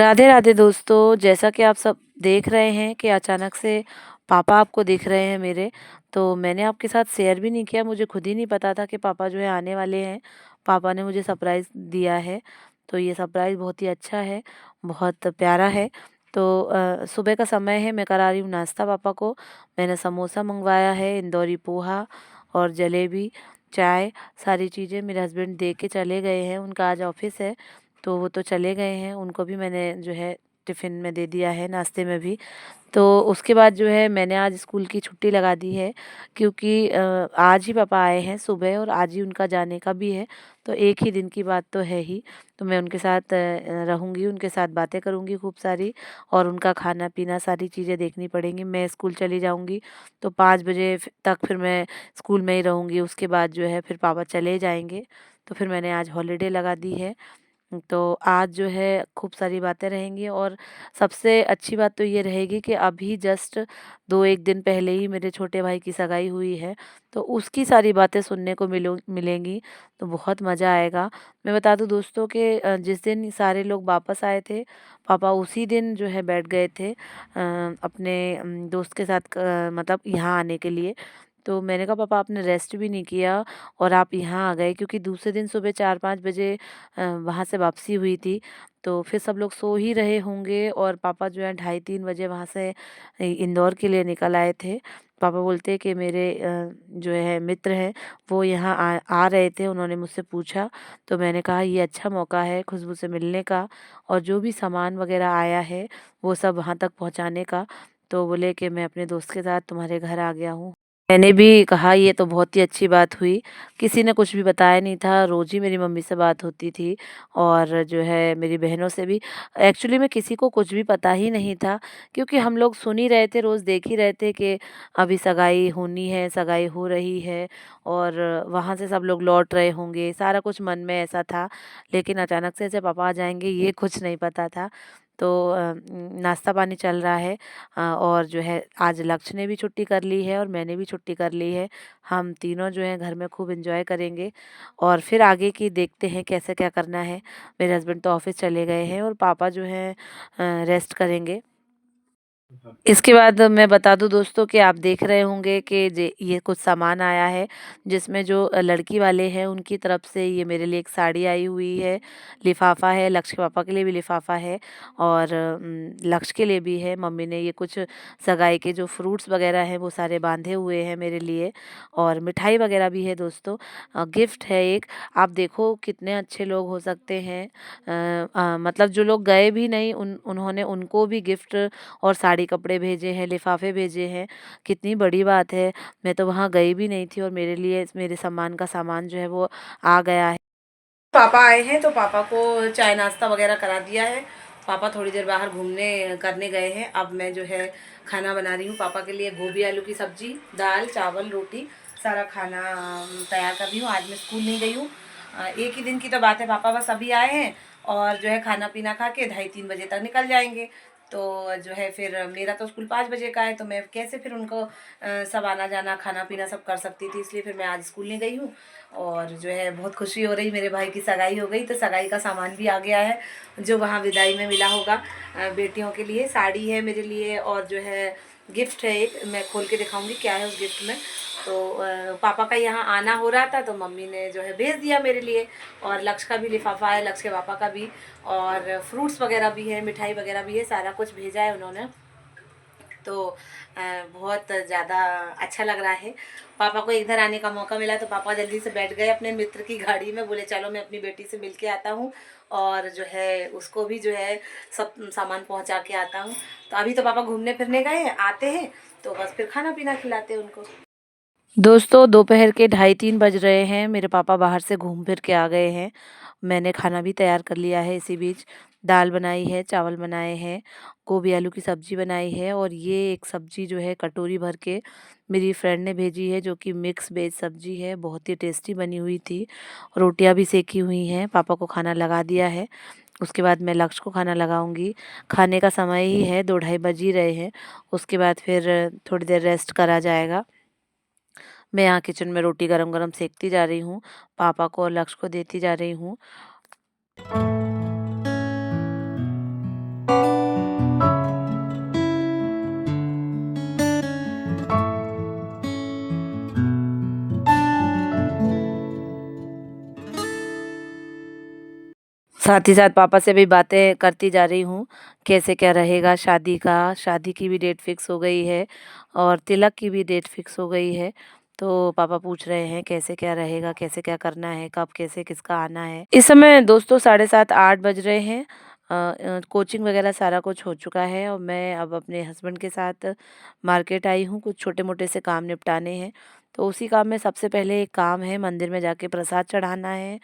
राधे राधे दोस्तों, जैसा कि आप सब देख रहे हैं कि अचानक से पापा आपको दिख रहे हैं मेरे। तो मैंने आपके साथ शेयर भी नहीं किया, मुझे खुद ही नहीं पता था कि पापा जो है आने वाले हैं। पापा ने मुझे सरप्राइज़ दिया है, तो ये सरप्राइज़ बहुत ही अच्छा है, बहुत प्यारा है। तो सुबह का समय है, मैं करा रही हूँ नाश्ता पापा को। मैंने समोसा मंगवाया है, इंदौरी पोहा और जलेबी, चाय, सारी चीज़ें मेरे हस्बैंड दे के चले गए हैं। उनका आज ऑफ़िस है, तो वो तो चले गए हैं, उनको भी मैंने जो है टिफ़िन में दे दिया है, नाश्ते में भी। तो उसके बाद जो है मैंने आज स्कूल की छुट्टी लगा दी है, क्योंकि आज ही पापा आए हैं सुबह और आज ही उनका जाने का भी है। तो एक ही दिन की बात तो है ही, तो मैं उनके साथ रहूँगी, उनके साथ बातें करूँगी खूब सारी, और उनका खाना-पीना सारी चीज़ें देखनी पड़ेंगी। मैं स्कूल चली जाऊँगी, तो 5 बजे तक फिर मैं स्कूल में ही रहूँगी। उसके बाद जो है फिर पापा चले जाएँगे, तो फिर मैंने आज हॉलिडे लगा दी है। तो आज जो है खूब सारी बातें रहेंगी, और सबसे अच्छी बात तो ये रहेगी कि अभी जस्ट 2-1 दिन पहले ही मेरे छोटे भाई की सगाई हुई है, तो उसकी सारी बातें सुनने को मिलेंगी, तो बहुत मज़ा आएगा। मैं बता दूँ दोस्तों कि जिस दिन सारे लोग वापस आए थे, पापा उसी दिन जो है बैठ गए थे अपने दोस्त के साथ मतलब यहाँ आने के लिए। तो मैंने कहा पापा आपने रेस्ट भी नहीं किया और आप यहाँ आ गए, क्योंकि दूसरे दिन सुबह 4-5 बजे वहाँ से वापसी हुई थी, तो फिर सब लोग सो ही रहे होंगे, और पापा जो है ढाई 3 बजे वहाँ से इंदौर के लिए निकल आए थे। पापा बोलते हैं कि मेरे जो है मित्र हैं, वो यहाँ आ रहे थे, उन्होंने मुझसे पूछा, तो मैंने कहा ये अच्छा मौका है खुशबू से मिलने का, और जो भी सामान वगैरह आया है वो सब वहाँ तक पहुँचाने का। तो बोले कि मैं अपने दोस्त के साथ तुम्हारे घर आ गया हूँ। मैंने भी कहा ये तो बहुत ही अच्छी बात हुई। किसी ने कुछ भी बताया नहीं था, रोज़ ही मेरी मम्मी से बात होती थी, और जो है मेरी बहनों से भी। एक्चुअली में किसी को कुछ भी पता ही नहीं था, क्योंकि हम लोग सुन ही रहे थे, रोज़ देख ही रहे थे कि अभी सगाई होनी है, सगाई हो रही है, और वहाँ से सब लोग लौट रहे होंगे, सारा कुछ मन में ऐसा था। लेकिन अचानक से ऐसे पापा आ जाएँगे ये कुछ नहीं पता था। तो नाश्ता पानी चल रहा है, और जो है आज लक्ष्य ने भी छुट्टी कर ली है और मैंने भी छुट्टी कर ली है। हम तीनों जो हैं घर में खूब एंजॉय करेंगे, और फिर आगे की देखते हैं कैसे क्या करना है। मेरे हस्बैंड तो ऑफिस चले गए हैं, और पापा जो हैं रेस्ट करेंगे। इसके बाद मैं बता दूँ दोस्तों कि आप देख रहे होंगे कि ये कुछ सामान आया है, जिसमें जो लड़की वाले हैं उनकी तरफ से ये मेरे लिए एक साड़ी आई हुई है, लिफ़ाफ़ा है, लक्ष्य के पापा के लिए भी लिफ़ाफ़ा है, और लक्ष्य के लिए भी है। मम्मी ने ये कुछ सगाई के जो फ्रूट्स वगैरह हैं वो सारे बांधे हुए हैं मेरे लिए, और मिठाई वगैरह भी है दोस्तों। गिफ्ट है एक। आप देखो कितने अच्छे लोग हो सकते हैं। मतलब जो लोग गए भी नहीं उन्होंने उनको भी गिफ्ट और साड़ी कपड़े भेजे हैं, लिफ़ाफ़े भेजे हैं, कितनी बड़ी बात है। मैं तो वहाँ गई भी नहीं थी, और मेरे लिए मेरे सम्मान का सामान जो है वो आ गया है। पापा आए हैं तो पापा को चाय नाश्ता वगैरह करा दिया है। पापा थोड़ी देर बाहर घूमने करने गए हैं। अब मैं जो है खाना बना रही हूँ पापा के लिए, गोभी आलू की सब्जी, दाल चावल रोटी, सारा खाना तैयार कर रही हूँ। आज मैं स्कूल नहीं गई हूँ। एक ही दिन की तो बात है, पापा बस अभी आए हैं, और जो है खाना पीना खा के 2:30-3 बजे तक निकल जाएंगे। तो जो है फिर मेरा तो स्कूल 5 बजे का है, तो मैं कैसे फिर उनको सब आना जाना खाना पीना सब कर सकती थी, इसलिए फिर मैं आज स्कूल नहीं गई हूँ। और जो है बहुत खुशी हो रही, मेरे भाई की सगाई हो गई, तो सगाई का सामान भी आ गया है, जो वहाँ विदाई में मिला होगा। बेटियों के लिए साड़ी है मेरे लिए, और जो है गिफ्ट है एक, मैं खोल के दिखाऊंगी क्या है उस गिफ्ट में। तो पापा का यहाँ आना हो रहा था, तो मम्मी ने जो है भेज दिया मेरे लिए, और लक्ष्य का भी लिफाफा है, लक्ष्य के पापा का भी, और फ्रूट्स वगैरह भी है, मिठाई वगैरह भी है, सारा कुछ भेजा है उन्होंने। तो बहुत ज़्यादा अच्छा लग रहा है। पापा को इधर आने का मौका मिला, तो पापा जल्दी से बैठ गए अपने मित्र की गाड़ी में, बोले चलो मैं अपनी बेटी से मिल के आता हूँ, और जो है उसको भी जो है सब सामान पहुँचा के आता हूँ। तो अभी तो पापा घूमने फिरने गए हैं, आते हैं तो बस फिर खाना पीना खिलाते हैं उनको। दोस्तों दोपहर के 2:30-3 बज रहे हैं, मेरे पापा बाहर से घूम फिर के आ गए हैं। मैंने खाना भी तैयार कर लिया है इसी बीच। दाल बनाई है, चावल बनाए हैं, गोभी आलू की सब्ज़ी बनाई है, और ये एक सब्ज़ी जो है कटोरी भर के मेरी फ्रेंड ने भेजी है, जो कि मिक्स वेज सब्ज़ी है, बहुत ही टेस्टी बनी हुई थी। रोटियां भी सेकी हुई हैं, पापा को खाना लगा दिया है। उसके बाद मैं लक्ष्य को खाना लगाऊंगी। खाने का समय ही है, 2 ढाई बज ही रहे हैं। उसके बाद फिर थोड़ी देर रेस्ट करा जाएगा। मैं यहाँ किचन में रोटी गरम-गरम सेकती जा रही हूँ, पापा को और लक्ष्य को देती जा रही हूँ। साथ ही साथ पापा से भी बातें करती जा रही हूँ, कैसे क्या रहेगा शादी का। शादी की भी डेट फ़िक्स हो गई है और तिलक की भी डेट फ़िक्स हो गई है। तो पापा पूछ रहे हैं कैसे क्या रहेगा, कैसे क्या करना है, कब कैसे किसका आना है। इस समय दोस्तों 7:30-8 बज रहे हैं। कोचिंग वग़ैरह सारा कुछ हो चुका है और मैं अब अपने हस्बैंड के साथ मार्केट आई हूँ, कुछ छोटे-मोटे से काम निपटाने हैं। तो उसी काम में सबसे पहले एक काम है, मंदिर में जाके प्रसाद चढ़ाना है।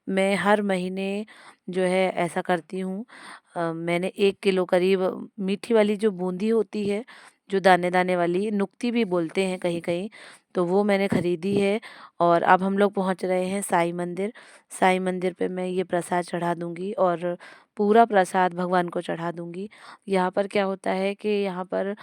मैं हर महीने जो है ऐसा करती हूँ। मैंने 1 किलो करीब मीठी वाली जो बूंदी होती है, जो दाने-दाने वाली, नुक्ती भी बोलते हैं कहीं-कहीं, तो वो मैंने खरीदी है और अब हम लोग पहुँच रहे हैं साईं मंदिर। साईं मंदिर पे मैं ये प्रसाद चढ़ा दूँगी और पूरा प्रसाद भगवान को चढ़ा दूँगी। यहाँ पर क्या होता है कि यहाँ पर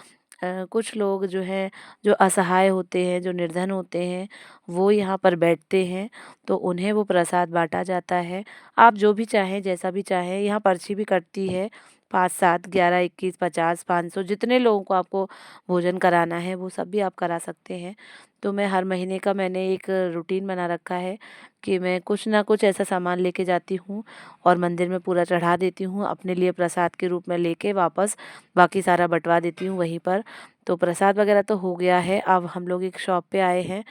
कुछ लोग जो हैं, जो असहाय होते हैं, जो निर्धन होते हैं, वो यहाँ पर बैठते हैं, तो उन्हें वो प्रसाद बाँटा जाता है। आप जो भी चाहें, जैसा भी चाहें, यहाँ पर्ची भी कटती है। 5, 7, 11, 21, 50, 500 जितने लोगों को आपको भोजन कराना है, वो सब भी आप करा सकते हैं। तो मैं हर महीने का मैंने एक रूटीन बना रखा है कि मैं कुछ ना कुछ ऐसा सामान लेके जाती हूँ और मंदिर में पूरा चढ़ा देती हूँ, अपने लिए प्रसाद के रूप में लेके वापस बाकी सारा बँटवा देती हूँ वहीं पर। तो प्रसाद वगैरह तो हो गया है, अब हम लोग एक शॉप पे आए हैं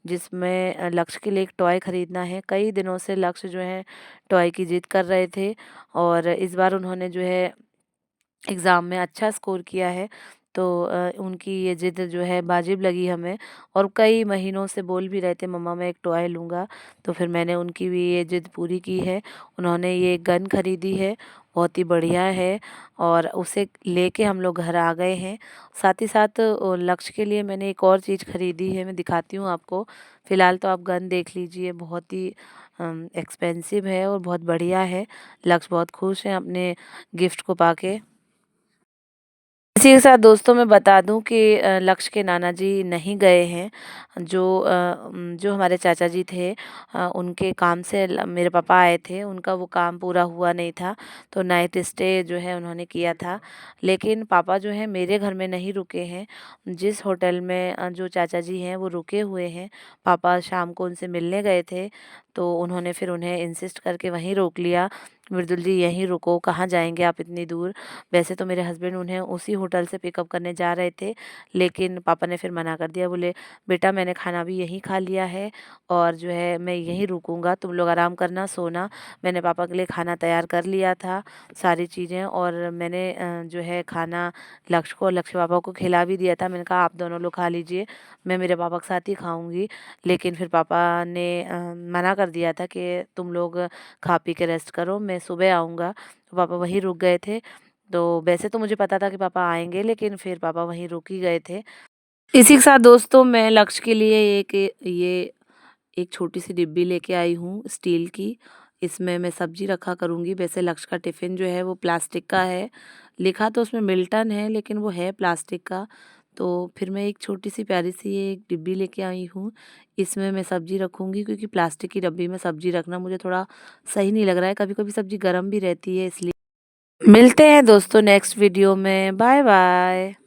जिसमें लक्ष्य के लिए एक टॉय खरीदना है। कई दिनों से लक्ष्य जो है टॉय की ज़िद कर रहे थे और इस बार उन्होंने जो है एग्ज़ाम में अच्छा स्कोर किया है, तो उनकी ये ज़िद जो है वाजिब लगी हमें और कई महीनों से बोल भी रहे थे मम्मा मैं एक टॉय लूँगा, तो फिर मैंने उनकी भी ये ज़िद पूरी की है। उन्होंने ये गन खरीदी है, बहुत ही बढ़िया है और उसे लेके हम लोग घर आ गए हैं। साथ ही साथ लक्ष्य के लिए मैंने एक और चीज़ खरीदी है, मैं दिखाती हूँ आपको। फ़िलहाल तो आप गन देख लीजिए, बहुत ही एक्सपेंसिव है और बहुत बढ़िया है। लक्ष्य बहुत खुश हैं अपने गिफ्ट को पाके। इसी के साथ दोस्तों मैं बता दूं कि लक्ष्य के नाना जी नहीं गए हैं। जो हमारे चाचा जी थे, उनके काम से मेरे पापा आए थे, उनका वो काम पूरा हुआ नहीं था, तो नाइट स्टे जो है उन्होंने किया था। लेकिन पापा जो है मेरे घर में नहीं रुके हैं, जिस होटल में जो चाचा जी हैं वो रुके हुए हैं। पापा शाम को उनसे मिलने गए थे, तो उन्होंने फिर उन्हें इंसिस्ट करके वहीं रोक लिया, मृदुल जी यहीं रुको, कहाँ जाएंगे आप इतनी दूर। वैसे तो मेरे हस्बैंड उन्हें उसी होटल से पिकअप करने जा रहे थे, लेकिन पापा ने फिर मना कर दिया, बोले बेटा मैंने खाना भी यहीं खा लिया है और जो है मैं यहीं रुकूंगा, तुम लोग आराम करना, सोना। मैंने पापा के लिए खाना तैयार कर लिया था, सारी चीज़ें, और मैंने जो है खाना लक्ष्य को और लक्ष्य पापा को खिला भी दिया था। मैंने कहा आप दोनों लोग खा लीजिए, मैं मेरे पापा के साथ ही खाऊंगी। लेकिन फिर पापा ने मना कर दिया था कि तुम लोग खा पी के रेस्ट करो, मैं सुबह आऊँगा। तो पापा वहीं रुक गए थे। तो वैसे तो मुझे पता था कि पापा आएँगे, लेकिन फिर पापा वहीं रुक ही गए थे। इसी के साथ दोस्तों मैं लक्ष्य के लिए एक छोटी-सी डिब्बी लेके आई हूँ स्टील की। इसमें मैं सब्ज़ी रखा करूँगी। वैसे लक्ष्य का टिफ़िन जो है वो प्लास्टिक का है। लिखा तो उसमें मिल्टन है, लेकिन वो है प्लास्टिक का। तो फिर मैं एक छोटी-सी प्यारी-सी एक डिब्बी लेके आई हूँ। इसमें मैं सब्ज़ी रखूँगी, क्योंकि प्लास्टिक की डब्बी में सब्ज़ी रखना मुझे थोड़ा सही नहीं लग रहा है। कभी-कभी सब्ज़ी गरम भी रहती है इसलिए। मिलते हैं दोस्तों नेक्स्ट वीडियो में। Bye bye.